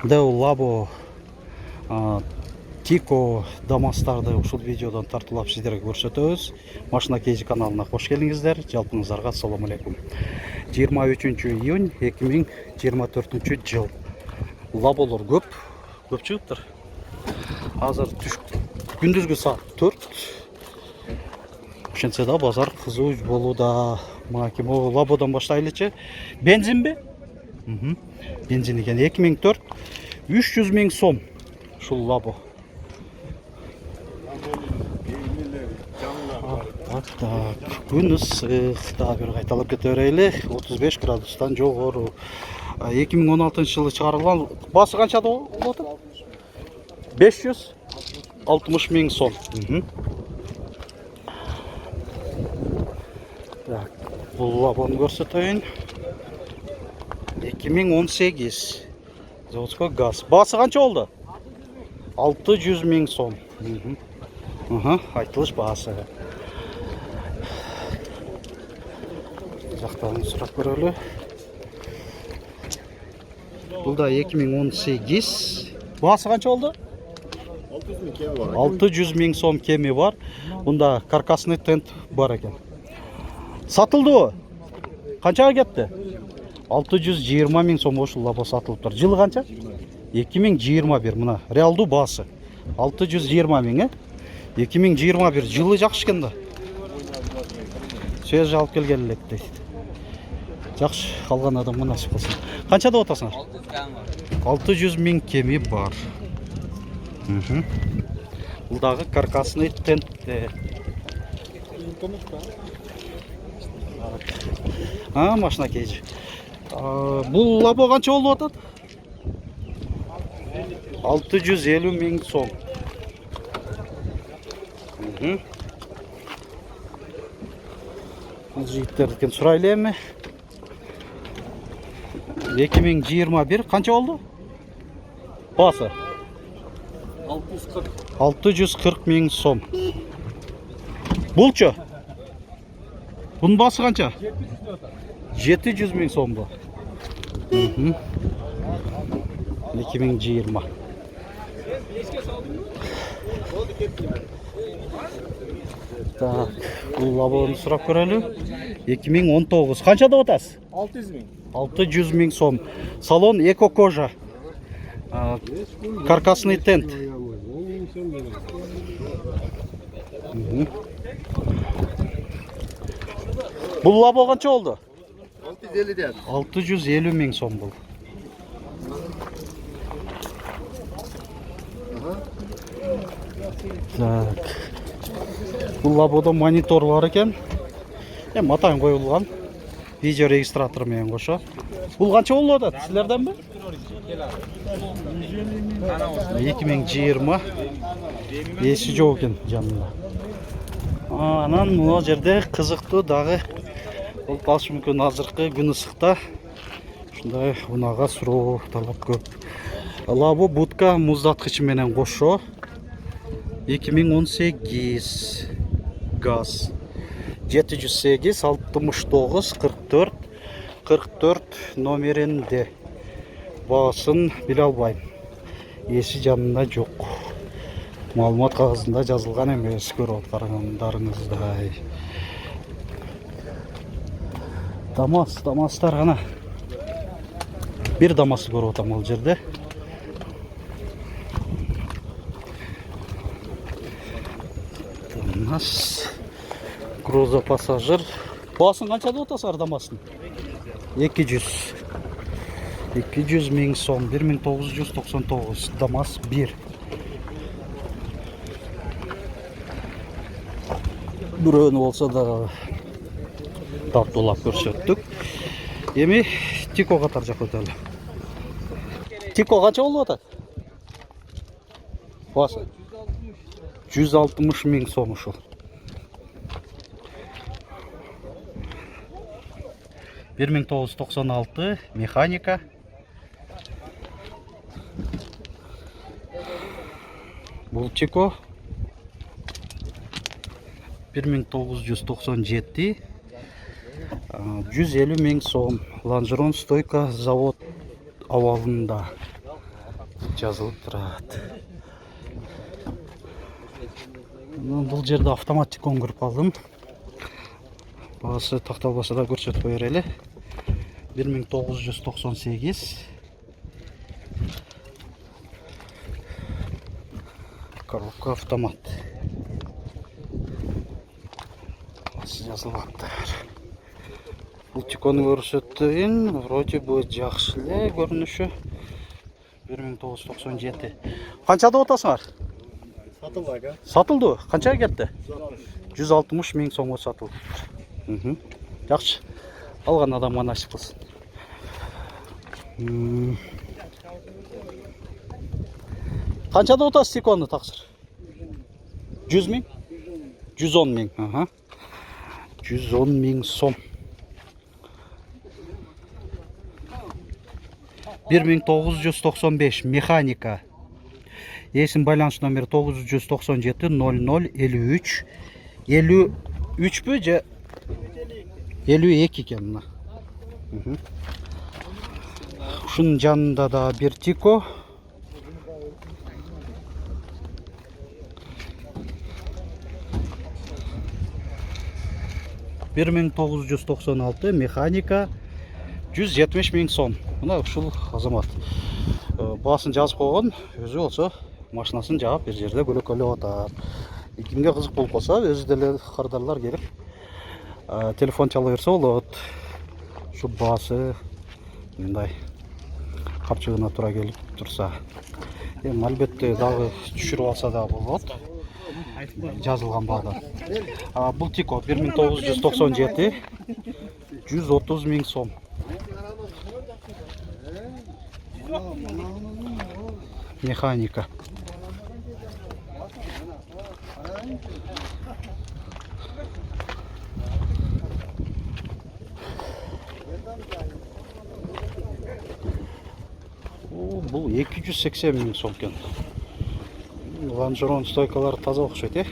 Дел Лабо Тико Дамастарды ушул видеодон тартуулап сиздерге көрсөтөбүз. Машина Кейжи каналына кош келиңиздер. Жалпыңыздарга ассаламу алейкум. 23 июнь 2024 жыл. Лаболор көп чыгыптыр. Азыр күндүзгү саат 4. Ошентсе да базар кызуу болууда. Маким Лабодон баштайлычы. Бензинби? Бензин экен 2004 300 000 сом. Ушул Лабо. Так, күн ысык. Дагы бир кайталап кете берели. 35 градустан жогору. 2016 жылы чыгарылган. Басы канча болуп атат? 560 000 сом. Так, бул Лабону көрсөтөйүн. 2018 заводской газ. Басы канча болду? 600 000 сом. Айтылыш басы. Жактан сурап көрөлү. Бул да 2018. Басы канча болду? 600 000 сом кеми бар. Бунда каркасный тент бар экен. Сатылды. Канчага кетти? 620 000 сом ошол Лабо сатылыптыр. Жылы канча? 2021. Мына реалдуу басы 620 000, 2021 жылы жакшы экен да. Сөз алып келген элек дейт. Жакшы, калган адамга насип кылсын. Канча деп атасыңар? 600 000 кеми бар. Бул дагы каркасный тент. Машина Кейжи. Бул Лабо канча болуп атат? 650 000 сом. Бул жигиттерден сурайлы эми. 2021 канча болду? Басы 640 000 сом. Булчу? Бунун басы канча? 700 000 сом бу. 2020. Так, бул Лабону сурап көрөлү. 2019. Канча деп атасыз? 600 000 сом. Салон эко кожа. Каркасный тент. Бул Лабо канча болду? 650 000 сом бул. Так. Бул Лабодо монитор бар экен. Матайын коюлган. Видео регистратор менен кошо. Бул канча болуп атат? Силерденби? 2020. Эси жок экен жанында. Анан мына жерде кызыктуу дагы болуп калышы мүмкүн. Азыркы күн ысыкта ушундай унага суроо талап көп. Лабо будка муздаткычы менен кошо. 2018 газ 708 69 44 номеринде. Баасын биле албайм. Эси жанында жок. Маалымат кагазында жазылган эмес, көрүп карагандарыңыздай. Дамастар гана. Бир дамасы көрүп атам ал жерде. Груза пассажир. Басын канча деп атасыңар дамасын? 200 000 сом. 1999 дамас 1. Бирөөнү болсо да тартуулап көрсөттүк. Эми Тико катар жакка өтөлү. Тико канча болуп атат? Басы 160 000 сом ушул. 1996 механика. Бул Тико 1997 150 000 сом. Лонжерон стойка завод авалында. жазылып турат. Бұл жерде автоматтик көрүп калдым. Бағасы такталбаса да көрсөтүп берели. 1998. Коробка автомат. Жазылбаптыр. Бұл тиконы көрсөттүн, вроде бы жакшы эле көрүнүшү. 1997. Канчада отасыңар? Сатылды ака. Сатылды. Канчага кетти? 160 миң сомго сатылды. Жакшы. Алган адамга насип кылсын. Канчада отасыз тикону таксыр? 100 миң? 110 миң. 110 миң сом. 1995 механика. Есім байланыш номер 997 00 53 53 бі же 52 екен мына. Шунun жанында да bir тико. $1996 механика 170 миң сом. Мына ушул азамат баасын жазып койгон, өзү болсо машинасын жаап бир жерде көлөкөлөп атат. Кимге кызык болуп калса, өзү деле кардарлар келип телефон чала берсе болот. Ушу баасы мындай капчыгына тура келип турса, албетте дагы түшүрүп алса да болот. Жазылган баадан. Бул тико 1997 130 миң сом. Механика. Бұл 280 миң сом екен. Лонжерон стойкалары таза окшойт,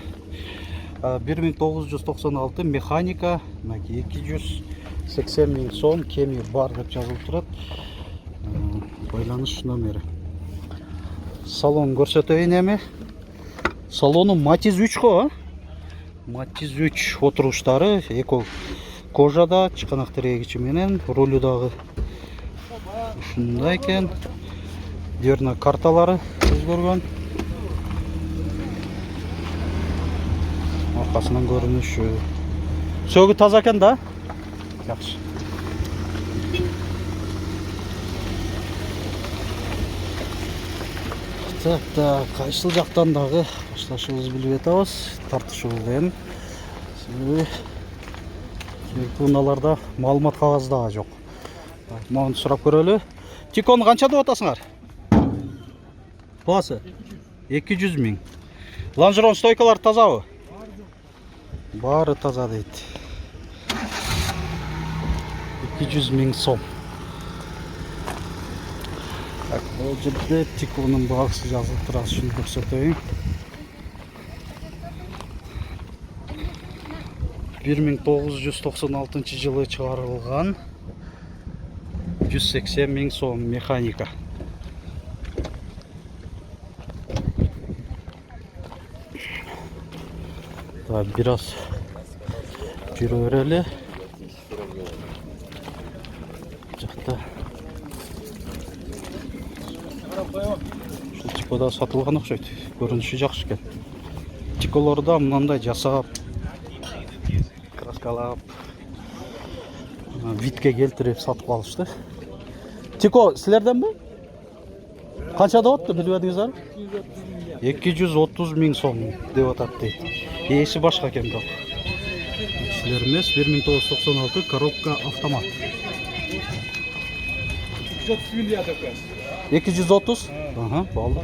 1996 механика 280 миң сом, кеми бар деп жазылып турат. Байланыш номери. Салон көрсөтөйүн эми. Салону Matiz 3 го. Matiz 3 отуруштары эко кожада, чыканак тирегичи менен, рулу дагы ушундай экен. Дверна карталары өзгөргөн. Аркасынан көрүнүшү. Сөгү таза экен да? Жакшы. Так, кайсыл жактан дагы башташыбызды билип атабыз, тартышыбызды. Телефоналарда маалымат кагазы дагы жок. Маны сурап көрөлү. Тикону канча деп атасыңар? Баасы 200 миң. Лонжерон стойкалары тазабы? Баары таза дейт. 200 миң сом. Бұл жерде тиконун баасы жазылып турат, шуну көрсөтөйүн. 1996 жылы чыгарылган 180 миң сом механика. Biraz жүрө берели. Жакта ушул тикода сатылган окшойт. Көрүнүшү жакшы экен. Тиколорда мындай жасап, краскалап, витке келтирип сатып алышты. Тико силерденби? Канча деп атты, билип атыңыздар? 230 миң сом деп атат дейт. Ээси башка экен бирок. Силер эмес, 1996 коробка автомат. 230? Ага, болду.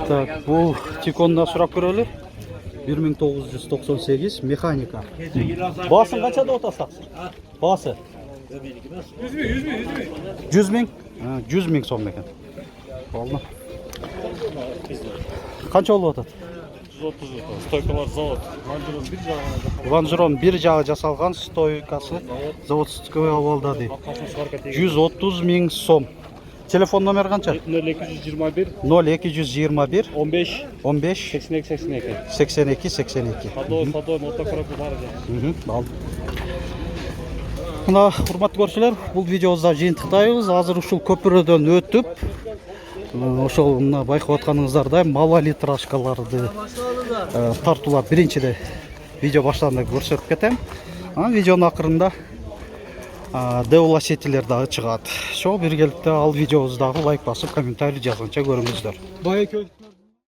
Так, бул тиконда сурап көрөлү. 1998 механика. Баасын канча деп атасыз? Баасы? 100 миң? 100 миң сом экен. Болду. Канча болуп атат? 130 стойкалар завод. Лонжерон бир жагы жасалган, стойкасы заводской абалда дейт. 130 миң сом. Телефон номер қанша? 0221 0221 15 15 82 82 82. Садой мотокросы бар екен. Алды. Мына урматтуу көрүүчүлөр, бул видеобузда жыйынтыктайбыз. Азыр ушул көпүрөдөн өтүп, ошол мына байкап атканыңыздардай малолитражкаларды тартуулап биринчиде видео баштаганда көрсөтүп кетем. Анан видеонун акырында деуласетилер дагы чыгат. Ошо биргеликте ал видеобуздагы лайк басып, комментарий жазганча көрүңүздөр.